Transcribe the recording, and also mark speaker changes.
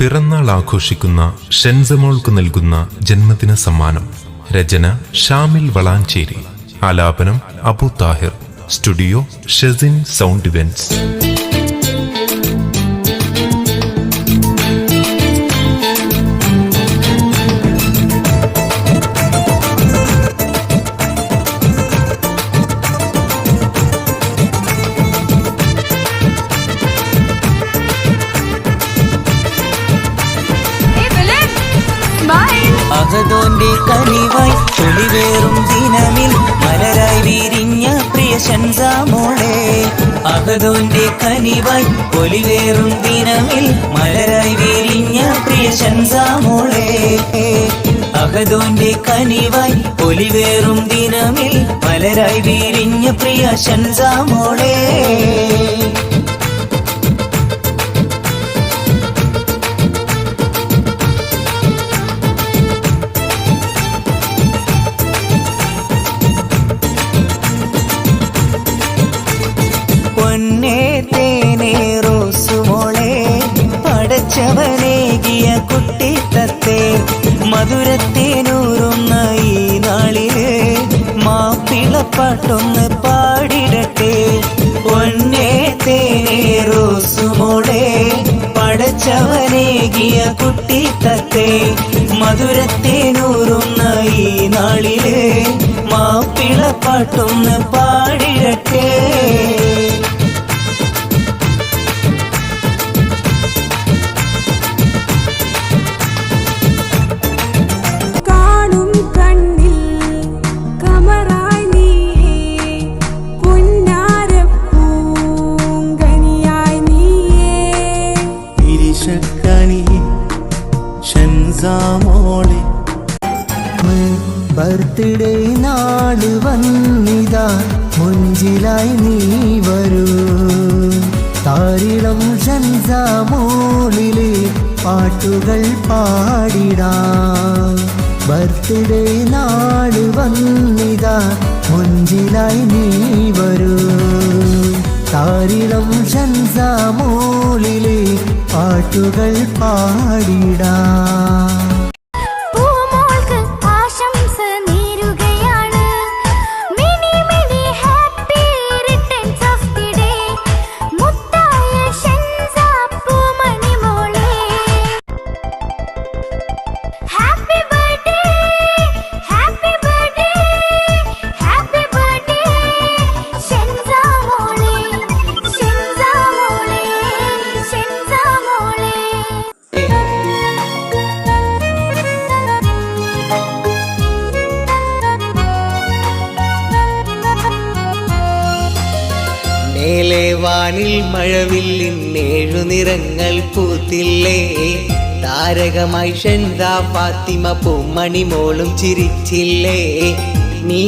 Speaker 1: പിറന്നാൾ ആഘോഷിക്കുന്ന ഷെൻസമോൾക്ക് നൽകുന്ന ജന്മദിന സമ്മാനം. രചന ഷാമിൽ വളാഞ്ചേരി. ആലാപനം Abu Thahir. Studio Shezin sound events.
Speaker 2: അഹദോന്റെ കനിവായി ചൊളിവേറും ദിനമിൽ മലരായി വിരിഞ്ഞ പ്രിയ ഷൻസാമോളെ. അഹദോന്റെ കനിവായി ഒലിവേറും ദിനമിൽ മലരായി വിരിഞ്ഞ പ്രിയ ഷൻസാമോളെ. അഹദോന്റെ കനിവായി ഒലിവേറും ദിനമിൽ മലരായി വിരിഞ്ഞ പ്രിയ ഷൻസാമോളെ. പൊന്നേ തേനേ റോസുമോളെ, പടച്ചവനേകിയ കുട്ടിത്തത്തെ മധുരത്തേനൂറുന്ന ഈ നാളില് മാപ്പിളപ്പാട്ടൊന്ന് പാടിടട്ടെ. പൊന്നേ തേനേ റോസുമോളെ, പടച്ചവനേകിയ കുട്ടിത്തത്തെ മധുരത്തേനൂറുന്ന ഈ നാളില് മാപ്പിളപ്പാട്ടൊന്ന് പാടിടട്ടെ.
Speaker 3: ഷൻസാമോളെ, ബർത്ത്ഡേ നാള് വന്നിതാ, മുഞ്ചിലായി നീ വരൂ. താരിളം ഷൻസാമോളിലെ പാട്ടുകൾ പാടിടാം. ബർത്ത്ഡേ നാള് വന്നിതാ, മുഞ്ചിലായി നീ വരൂ. താരിളം ഷൻസാമോളിലെ പാട്ടുകൾ പാടിടാം.
Speaker 2: മേലെ വാനിൽ മഴവില്ലിൻ 7 നിറങ്ങൾ പൂത്തില്ലേ. താരകമായി ഷൻസാ ഫാത്തിമ പൂമണി മോളും ചിരിച്ചില്ലേ. നീ